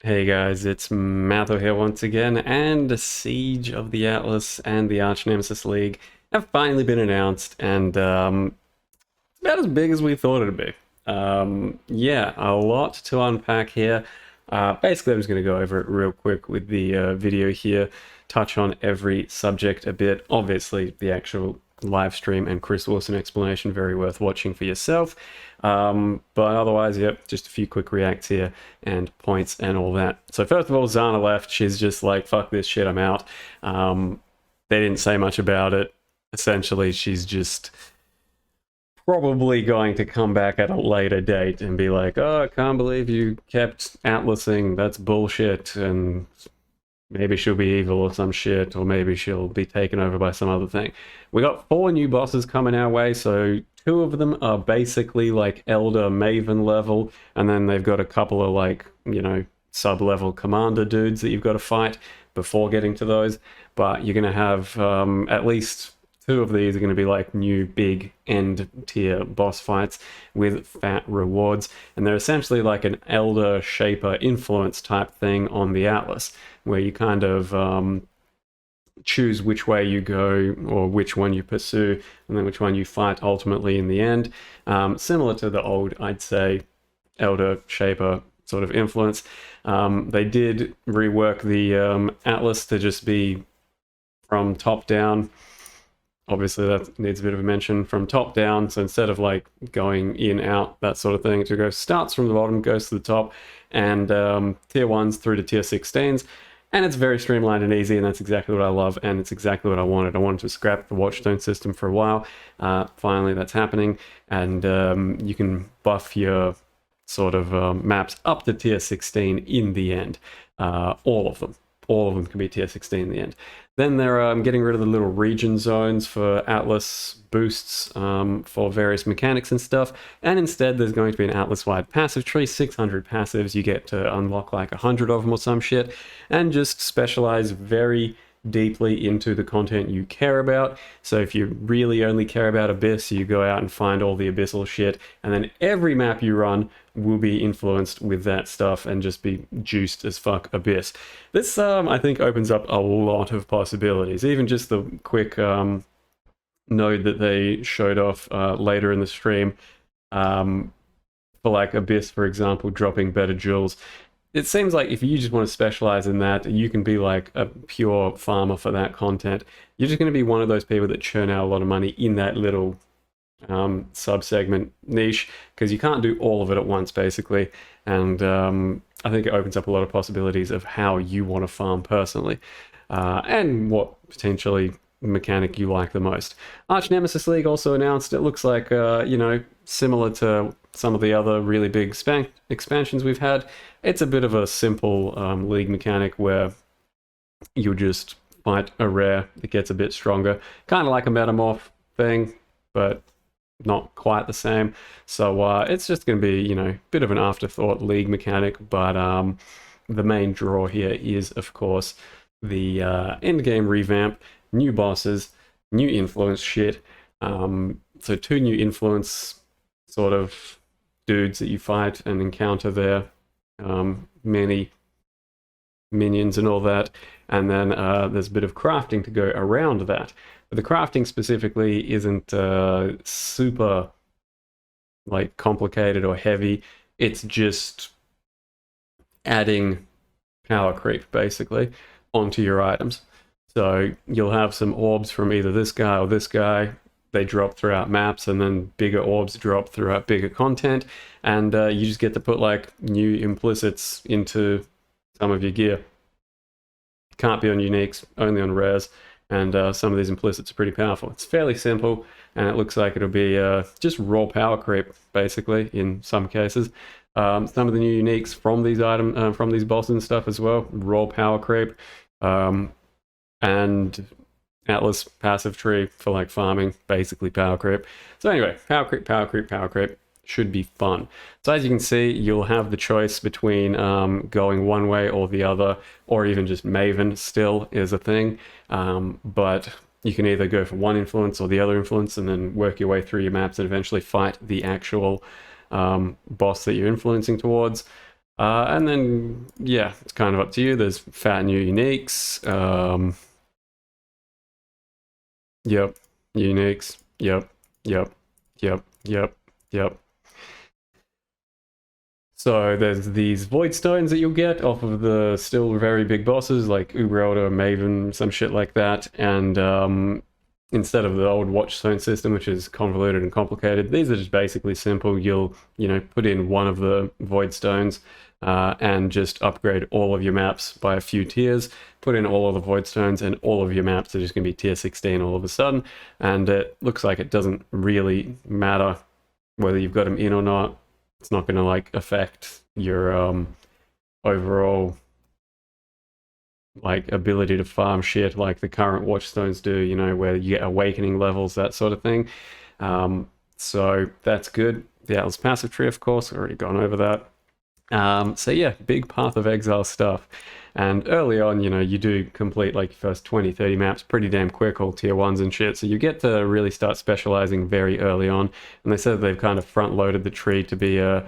Hey guys, it's Matho here once again, and the Siege of the Atlas and the Arch Nemesis League have finally been announced, and it's about as big as we thought it'd be. Yeah, a lot to unpack here. Basically, I'm just going to go over it real quick with the video here, touch on every subject a bit. Obviously, the actual live stream and Chris Wilson explanation, very worth watching for yourself. But otherwise, yep, just a few quick reacts here and points and all that. So first of all, Zana left. She's just like, fuck this shit, I'm out. They didn't say much about it. Essentially, she's just probably going to come back at a later date and be like, oh, I can't believe you kept atlasing, that's bullshit, and maybe she'll be evil or some shit, or maybe she'll be taken over by some other thing. We got 4 new bosses coming our way, so 2 of them are basically like Elder Maven level, and then they've got a couple of like, sub-level commander dudes that you've got to fight before getting to those. But you're going to have at least 2 of these are going to be like new big end tier boss fights with fat rewards, and they're essentially like an Elder Shaper influence type thing on the Atlas, where you kind of choose which way you go or which one you pursue, and then which one you fight ultimately in the end. Similar to the old, I'd say, Elder Shaper sort of influence. They did rework the Atlas to just be from top down. Obviously, that needs a bit of a mention, from top down. So instead of like going in, out, that sort of thing, to starts from the bottom, goes to the top, and tier 1s through to tier 16s. And it's very streamlined and easy, and that's exactly what I love, and it's exactly what I wanted. I wanted to scrap the Watchstone system for a while. Finally, that's happening, and you can buff your sort of maps up to tier 16 in the end. All of them. All of them can be tier 16 in the end. Then they're getting rid of the little region zones for Atlas boosts for various mechanics and stuff. And instead, there's going to be an Atlas-wide passive tree, 600 passives. You get to unlock like 100 of them or some shit, and just specialize very deeply into the content you care about. So if you really only care about Abyss, you go out and find all the Abyssal shit, and then every map you run will be influenced with that stuff and just be juiced as fuck Abyss. This, I think, opens up a lot of possibilities. Even just the quick node that they showed off later in the stream for like Abyss, for example, dropping better jewels. It seems like if you just want to specialize in that, you can be like a pure farmer for that content. You're just going to be one of those people that churn out a lot of money in that little sub-segment niche, because you can't do all of it at once, basically. And I think it opens up a lot of possibilities of how you want to farm personally, and what potentially mechanic you like the most. Arch Nemesis League also announced. It looks like, similar to some of the other really big expansions we've had. It's a bit of a simple league mechanic where you just fight a rare that gets a bit stronger. Kind of like a metamorph thing, but not quite the same. So it's just going to be, a bit of an afterthought league mechanic, but the main draw here is, of course, the endgame revamp, new bosses, new influence shit. So 2 new influence sort of dudes that you fight and encounter there, many minions and all that, and then there's a bit of crafting to go around that. But the crafting specifically isn't super like complicated or heavy. It's just adding power creep basically onto your items. So you'll have some orbs from either this guy or this guy. They drop throughout maps, and then bigger orbs drop throughout bigger content, and you just get to put like new implicits into some of your gear. Can't be on uniques, only on rares, and some of these implicits are pretty powerful. It's fairly simple, and it looks like it'll be just raw power creep basically in some cases. Some of the new uniques from these from these bosses and stuff as well, raw power creep, and Atlas passive tree for like farming, basically power creep. So anyway, power creep, power creep, power creep should be fun. So as you can see, you'll have the choice between going one way or the other, or even just Maven still is a thing. But you can either go for one influence or the other influence, and then work your way through your maps and eventually fight the actual boss that you're influencing towards. And then, yeah, it's kind of up to you. There's fat new uniques. Yep, uniques. Yep, yep, yep, yep, yep. So there's these void stones that you'll get off of the still very big bosses like Uberelda, Maven, some shit like that. And instead of the old watchstone system, which is convoluted and complicated, these are just basically simple. You'll, put in one of the void stones and just upgrade all of your maps by a few tiers. Put in all of the void stones, and all of your maps are just going to be tier 16 all of a sudden. And it looks like it doesn't really matter whether you've got them in or not. It's not going to like affect your overall like ability to farm shit like the current watchstones do, where you get awakening levels, that sort of thing. So that's good. The Atlas passive tree, of course, already gone over that. So yeah, big Path of Exile stuff. And early on, you do complete like your first 20, 30 maps pretty damn quick, all tier ones and shit. So you get to really start specializing very early on. And they said they've kind of front loaded the tree to be a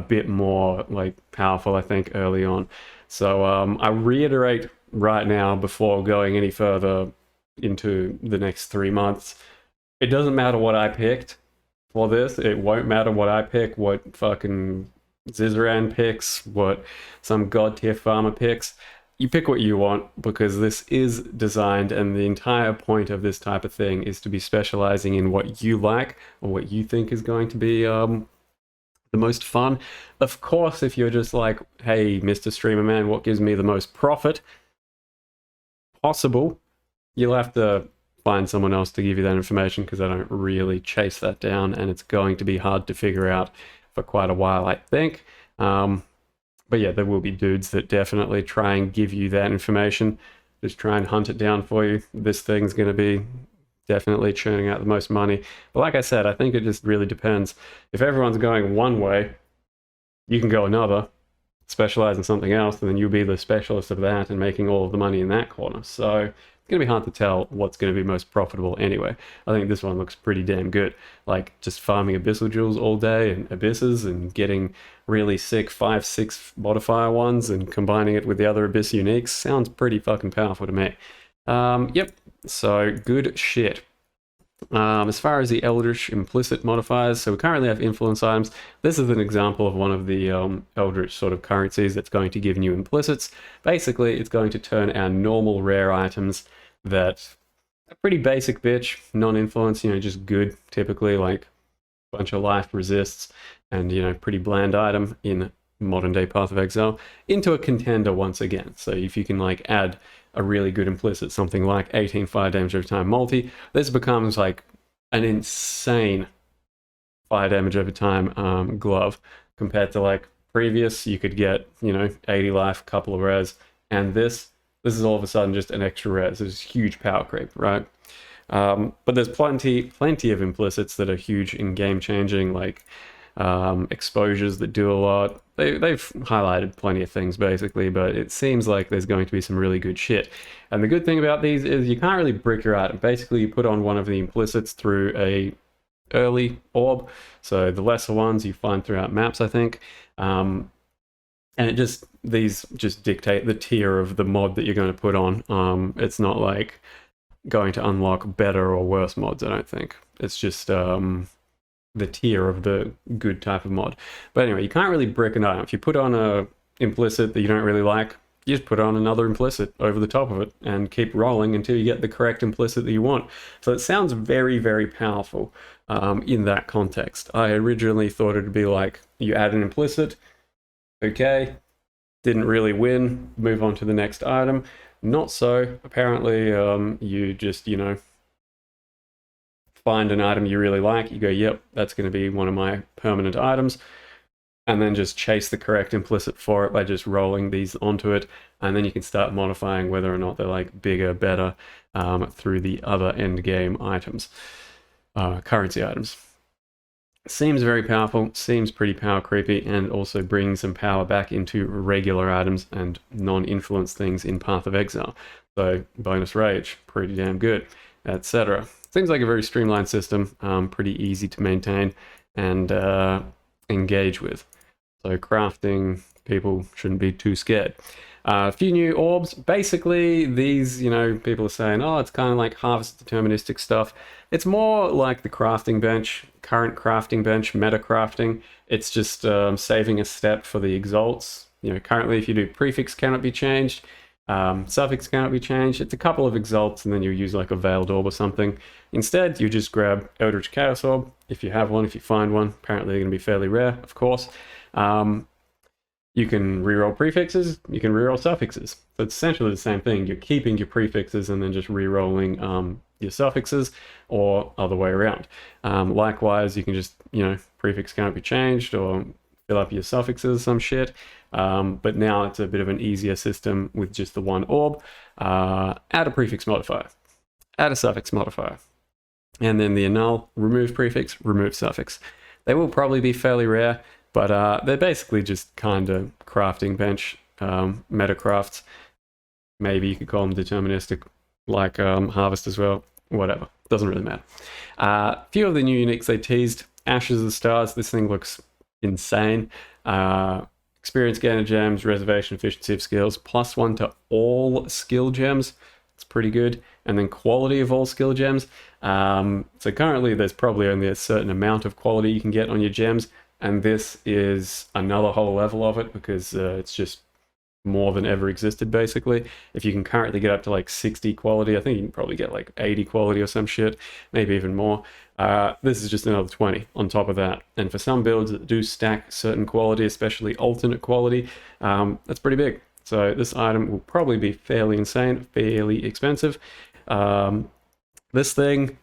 bit more like powerful, I think, early on. So I reiterate right now before going any further into the next 3 months, it doesn't matter what I picked for this. It won't matter what I pick, what fucking Zizaran picks, what some god tier farmer picks. You pick what you want because this is designed, and the entire point of this type of thing is to be specializing in what you like or what you think is going to be the most fun. Of course, if you're just like, hey, Mr. Streamer Man, what gives me the most profit? Possible. You'll have to find someone else to give you that information because I don't really chase that down, and it's going to be hard to figure out for quite a while, I think. But yeah, there will be dudes that definitely try and give you that information. Just try and hunt it down for you. This thing's going to be definitely churning out the most money. But like I said, I think it just really depends. If everyone's going one way, you can go another, specialize in something else, and then you'll be the specialist of that and making all of the money in that corner. So it's going to be hard to tell what's going to be most profitable anyway. I think this one looks pretty damn good. Like just farming abyssal jewels all day and abysses and getting really sick 5-6 modifier ones and combining it with the other abyss uniques sounds pretty fucking powerful to me. Yep, so good shit. As far as the Eldritch implicit modifiers, so we currently have influence items. This is an example of one of the Eldritch sort of currencies that's going to give new implicits. Basically, it's going to turn our normal rare items that are pretty basic bitch, non-influence, just good, typically like a bunch of life resists and, pretty bland item in modern day Path of Exile, into a contender once again. So if you can like add a really good implicit, something like 18 fire damage over time multi, this becomes like an insane fire damage over time glove compared to like previous. You could get 80 life, couple of res, and this is all of a sudden just an extra res. There's huge power creep, right? But there's plenty of implicits that are huge and game changing, like exposures that do a lot. They've highlighted plenty of things basically, but it seems like there's going to be some really good shit. And the good thing about these is you can't really brick your item. Basically, you put on one of the implicits through a early orb, so the lesser ones you find throughout maps, I think. And these just dictate the tier of the mod that you're going to put on. It's not like going to unlock better or worse mods, I don't think. It's just the tier of the good type of mod. But anyway, you can't really brick an item. If you put on a implicit that you don't really like, you just put on another implicit over the top of it and keep rolling until you get the correct implicit that you want. So it sounds very, very powerful in that context. I originally thought it'd be like you add an implicit, okay, didn't really win, move on to the next item. Not so. Apparently, you just, find an item you really like, you go, yep, that's going to be one of my permanent items, and then just chase the correct implicit for it by just rolling these onto it, and then you can start modifying whether or not they're like bigger, better through the other end game items, currency items. Seems very powerful, seems pretty power creepy, and also brings some power back into regular items and non-influence things in Path of Exile. So bonus rage, pretty damn good, etc. Seems like a very streamlined system, pretty easy to maintain and engage with. So crafting people shouldn't be too scared. A few new orbs. Basically, these, people are saying, oh, it's kind of like harvest deterministic stuff. It's more like the crafting bench, current crafting bench, meta crafting. It's just saving a step for the exalts. Currently, if you do prefix cannot be changed, suffix cannot be changed. It's a couple of exalts, and then you use like a veiled orb or something. Instead, you just grab Eldritch Chaos Orb if you have one, if you find one. Apparently, they're going to be fairly rare, of course. You can reroll prefixes, you can reroll suffixes. So it's essentially the same thing. You're keeping your prefixes and then just rerolling your suffixes, or other way around. Likewise, you can just, prefix can't be changed, or fill up your suffixes, some shit. But now it's a bit of an easier system with just the one orb. Add a prefix modifier, add a suffix modifier, and then the annul, remove prefix, remove suffix. They will probably be fairly rare, but they're basically just kind of crafting bench, meta crafts. Maybe you could call them deterministic, like harvest as well. Whatever, doesn't really matter. A few of the new uniques they teased. Ashes of the Stars. This thing looks insane. Experience gainer gems, reservation efficiency of skills, +1 to all skill gems. It's pretty good. And then quality of all skill gems. So currently there's probably only a certain amount of quality you can get on your gems, and this is another whole level of it, because it's just more than ever existed, basically. If you can currently get up to like 60 quality, I think you can probably get like 80 quality or some shit, maybe even more. This is just another 20 on top of that. And for some builds that do stack certain quality, especially alternate quality, that's pretty big. So this item will probably be fairly insane, fairly expensive. This thing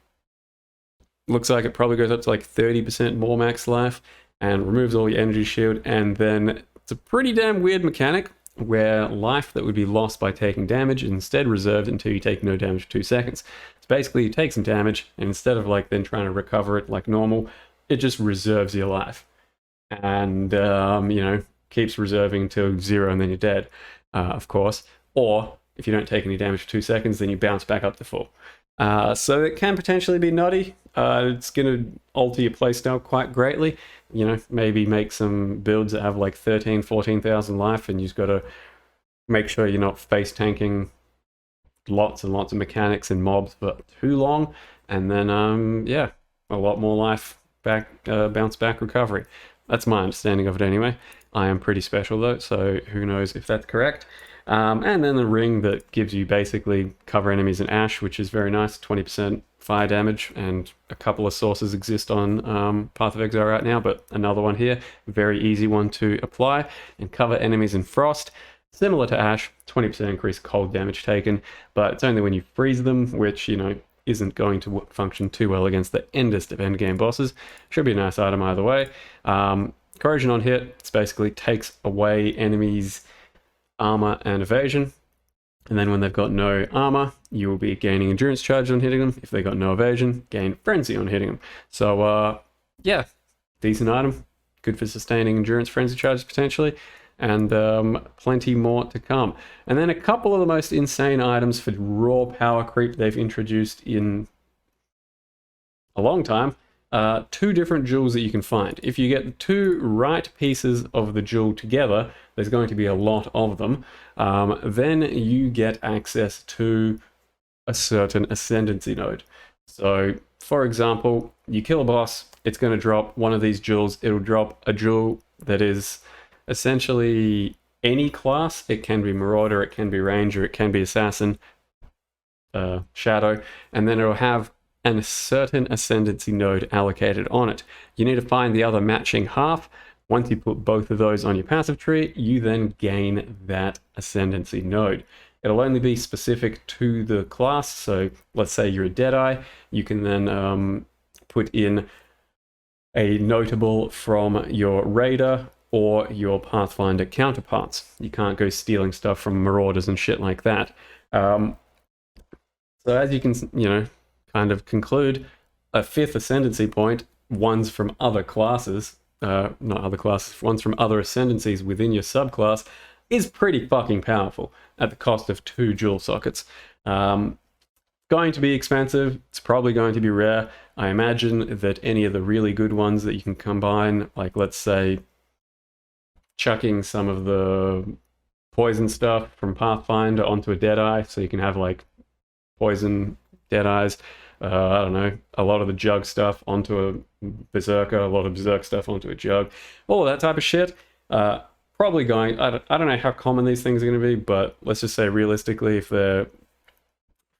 looks like it probably goes up to like 30% more max life and removes all your energy shield. And then it's a pretty damn weird mechanic where life that would be lost by taking damage is instead reserved until you take no damage for 2 seconds. So basically you take some damage, and instead of like then trying to recover it like normal, it just reserves your life. And, keeps reserving until 0 and then you're dead, of course. Or if you don't take any damage for 2 seconds, then you bounce back up to full. So it can potentially be nutty. It's going to alter your playstyle quite greatly. Maybe make some builds that have like 13, 14,000 life, and you've got to make sure you're not face tanking lots and lots of mechanics and mobs for too long. And then, a lot more life back, bounce back recovery. That's my understanding of it anyway. I am pretty special though, so who knows if that's correct. And then the ring that gives you basically cover enemies in ash, which is very nice, 20% fire damage, and a couple of sources exist on Path of Exile right now, but another one here, very easy one to apply. And cover enemies in frost, similar to ash, 20% increase cold damage taken, but it's only when you freeze them, which, isn't going to function too well against the endest of endgame bosses. Should be a nice item either way. Corrosion on hit, it basically takes away enemies' armor and evasion, and then when they've got no armor, you will be gaining endurance charge on hitting them. If they got no evasion, gain frenzy on hitting them. So decent item, good for sustaining endurance frenzy charges potentially, and plenty more to come. And then a couple of the most insane items for raw power creep they've introduced in a long time. 2 different jewels that you can find. If you get the 2 right pieces of the jewel together, there's going to be a lot of them, then you get access to a certain ascendancy node. So, for example, you kill a boss, it's going to drop one of these jewels. It'll drop a jewel that is essentially any class. It can be Marauder, it can be Ranger, it can be Assassin, Shadow, and then it'll have a certain ascendancy node allocated on it. You need to find the other matching half. Once you put both of those on your passive tree, you then gain that ascendancy node. It'll only be specific to the class, so let's say you're a Deadeye, you can then put in a notable from your Raider or your Pathfinder counterparts. You can't go stealing stuff from Marauders and shit like that. So as you can, kind of conclude, a 5th ascendancy point, ones from other classes, not other classes, ones from other ascendancies within your subclass, is pretty fucking powerful at the cost of 2 jewel sockets. Going to be expensive, it's probably going to be rare. I imagine that any of the really good ones that you can combine, like let's say chucking some of the poison stuff from Pathfinder onto a Deadeye, so you can have like poison Deadeyes. I don't know, a lot of the Jug stuff onto a Berserker, a lot of Berserk stuff onto a Jug, all that type of shit. Probably going, I don't know how common these things are going to be, but let's just say realistically, if they're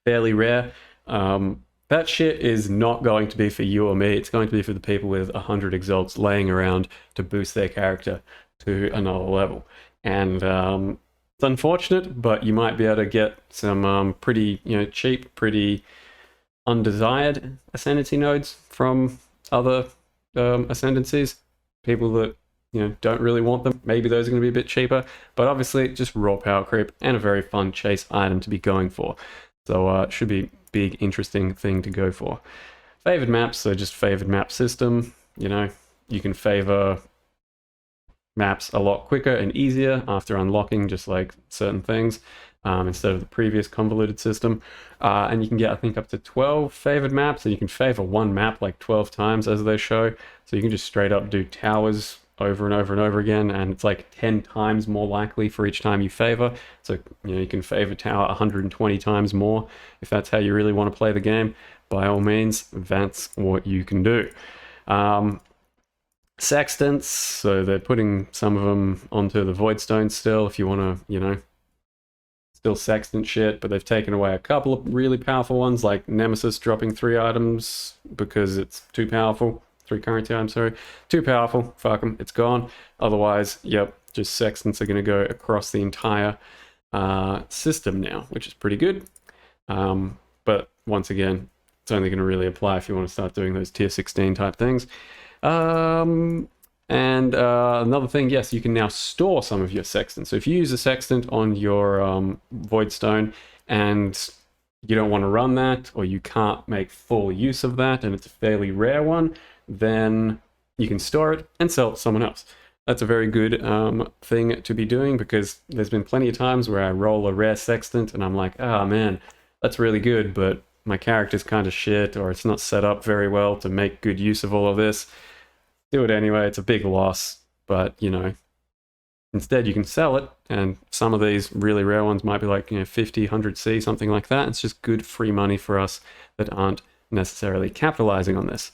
fairly rare, that shit is not going to be for you or me. It's going to be for the people with 100 exalts laying around to boost their character to another level. And it's unfortunate, but you might be able to get some pretty, cheap, pretty undesired ascendancy nodes from other ascendancies. People that don't really want them. Maybe those are going to be a bit cheaper, but obviously just raw power creep and a very fun chase item to be going for. So it should be a big, interesting thing to go for. Favored maps, so just favored map system. You can favor maps a lot quicker and easier after unlocking just like certain things instead of the previous convoluted system. And you can get, I think, up to 12 favored maps, and you can favor one map like 12 times as they show. So you can just straight up do towers over and over and over again, and it's like 10 times more likely for each time you favor. So you can favor tower 120 times more if that's how you really want to play the game. By all means, that's what you can do. Sextants, so they're putting some of them onto the Voidstone still if you want to, still sextant shit, but they've taken away a couple of really powerful ones like Nemesis dropping 3 items because it's too powerful. 3 currency items, sorry. Too powerful. Fuck them. It's gone. Otherwise, yep, just sextants are going to go across the entire system now, which is pretty good. But once again, it's only going to really apply if you want to start doing those tier 16 type things. And another thing, yes, you can now store some of your sextants. So if you use a sextant on your Voidstone and you don't want to run that, or you can't make full use of that, and it's a fairly rare one, then you can store it and sell it to someone else. That's a very good thing to be doing, because there's been plenty of times where I roll a rare sextant and I'm like, oh man, that's really good, but my character's kind of shit, or it's not set up very well to make good use of all of this. Do it anyway. It's a big loss, but instead you can sell it, and some of these really rare ones might be like 50, 100C, something like that. It's just good free money for us that aren't necessarily capitalizing on this.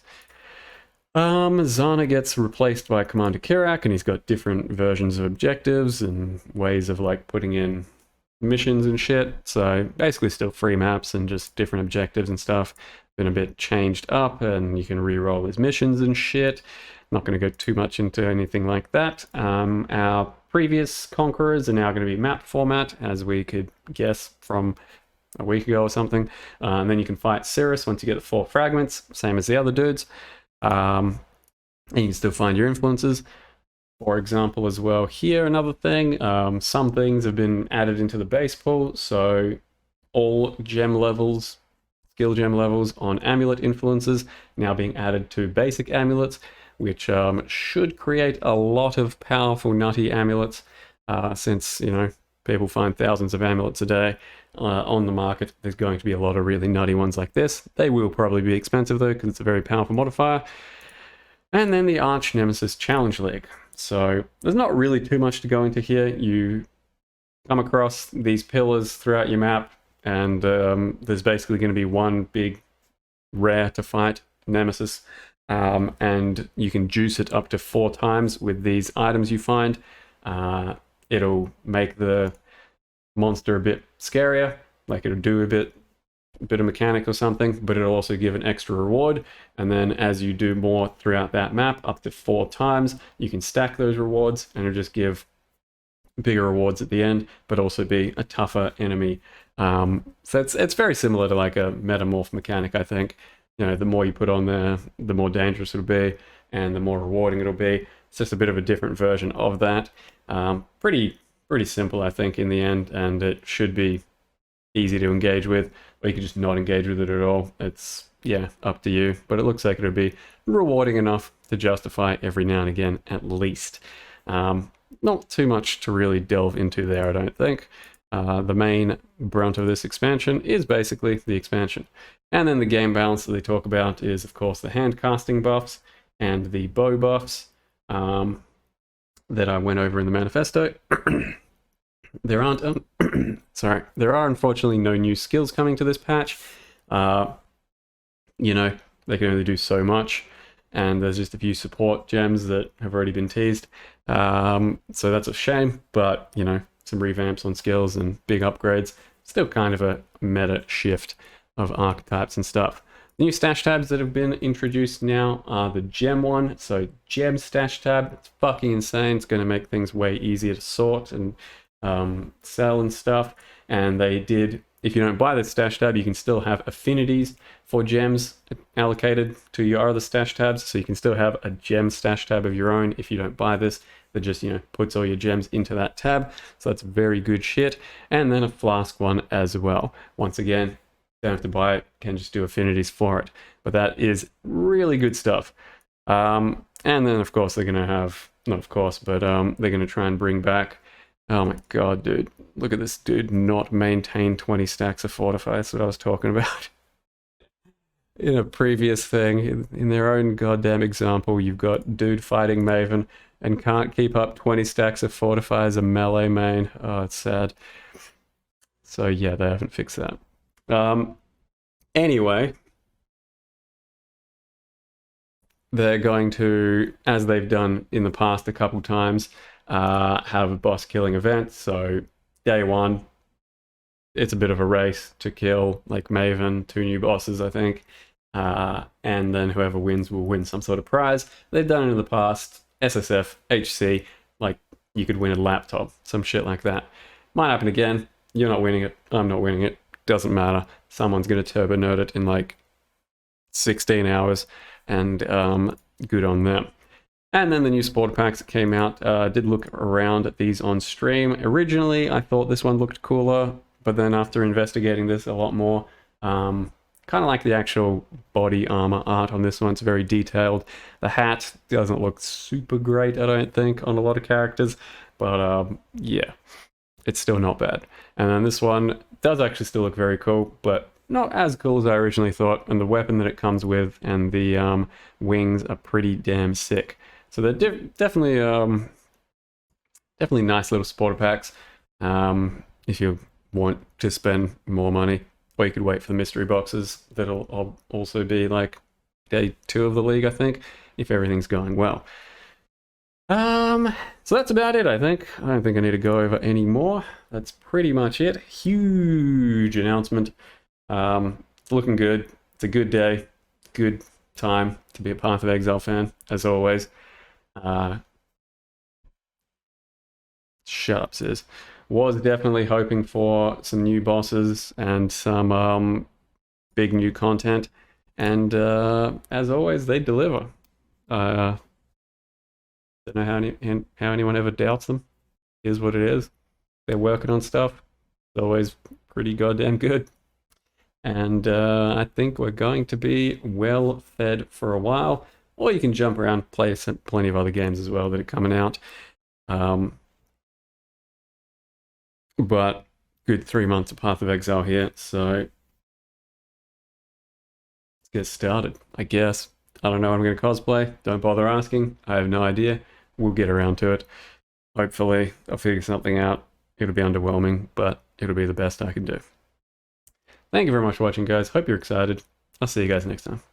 Zana gets replaced by Commander Kirak, and he's got different versions of objectives and ways of like putting in missions and shit. So basically still free maps and just different objectives and stuff. Been a bit changed up, and you can re-roll his missions and shit. Not going to go too much into anything like that. Our previous conquerors are now going to be map format, as we could guess from a week ago or something. And then you can fight Cirrus once you get the 4 fragments, same as the other dudes. And you can still find your influences. For example, as well here, another thing, some things have been added into the base pool, so all gem levels, skill gem levels on amulet influences now being added to basic amulets, which should create a lot of powerful nutty amulets, since people find thousands of amulets a day on the market. There's going to be a lot of really nutty ones like this. They will probably be expensive though, because it's a very powerful modifier. And then the Arch Nemesis Challenge League. So there's not really too much to go into here. You come across these pillars throughout your map, and there's basically going to be one big rare to fight, Nemesis, and you can juice it up to 4 times with these items you find. It'll make the monster a bit scarier, like it'll do a bit of mechanic or something, but it'll also give an extra reward. And then as you do more throughout that map, up to 4 times, you can stack those rewards, and it'll just give bigger rewards at the end, but also be a tougher enemy. So it's very similar to like a metamorph mechanic, I think. The more you put on there, the more dangerous it'll be, and the more rewarding it'll be. It's just a bit of a different version of that. Pretty simple, I think, in the end, and it should be easy to engage with, or you can just not engage with it at all. It's, up to you, but it looks like it'll be rewarding enough to justify every now and again, at least. Not too much to really delve into there, I don't think. The main brunt of this expansion is basically the expansion. And then the game balance that they talk about is, of course, the hand casting buffs and the bow buffs. that I went over in the manifesto. There aren't, there are unfortunately no new skills coming to this patch. You know, they can only do so much, and there's just a few support gems that have already been teased. So that's a shame, but you know, some revamps on skills and big upgrades. Still kind of a meta shift of archetypes and stuff. The new stash tabs that have been introduced now are the gem one. So gem stash tab, it's fucking insane. It's going to make things way easier to sort and sell and stuff. And they did, if you don't buy the stash tab, you can still have affinities for gems allocated to your other stash tabs. So you can still have a gem stash tab of your own if you don't buy this. That just, you know, puts all your gems into that tab. So that's very good shit. And then a flask one as well. Once again, don't have to buy it, can just do affinities for it. But that is really good stuff. And then, of course, they're going to have, not of course, but they're going to try and bring back, oh my god, dude. Look at this dude not maintain 20 stacks of Fortify. That's what I was talking about. In a previous thing, in their own goddamn example, you've got dude fighting Maven and can't keep up 20 stacks of Fortify as a melee main. Oh, it's sad. So yeah, they haven't fixed that. Anyway, they're going to, as they've done in the past a couple times, have a boss killing event. So day one, it's a bit of a race to kill like Maven, 2 new bosses, I think. And then whoever wins will win some sort of prize. They've done it in the past. SSF, HC, like you could win a laptop, some shit like that. Might happen again. You're not winning it. I'm not winning it. Doesn't matter. Someone's going to turbo nerd it in like 16 hours, and good on them. And then the new Sport Packs that came out, did look around at these on stream. Originally, I thought this one looked cooler, but then after investigating this a lot more, kind of like the actual body armor art on this one. It's very detailed. The hat doesn't look super great, I don't think, on a lot of characters, but yeah, it's still not bad. And then this one does actually still look very cool, but not as cool as I originally thought, and the weapon that it comes with and the wings are pretty damn sick. So they're definitely nice little supporter packs if you want to spend more money. Or you could wait for the mystery boxes that'll also be like day 2 of the league, I think, if everything's going well. So that's about it, I think. I don't think I need to go over any more. That's pretty much it. Huge announcement. It's looking good. It's a good day. Good time to be a Path of Exile fan, as always. Shut up, sis. Was definitely hoping for some new bosses and some big new content. And as always, they deliver. Don't know how anyone ever doubts them. Here's what it is. They're working on stuff. It's always pretty goddamn good. And I think we're going to be well fed for a while. Or you can jump around, play plenty of other games as well that are coming out. But good 3 months of Path of Exile here, so let's get started, I guess. I don't know what I'm going to cosplay. Don't bother asking. I have no idea. We'll get around to it. Hopefully, I'll figure something out. It'll be underwhelming, but it'll be the best I can do. Thank you very much for watching, guys. Hope you're excited. I'll see you guys next time.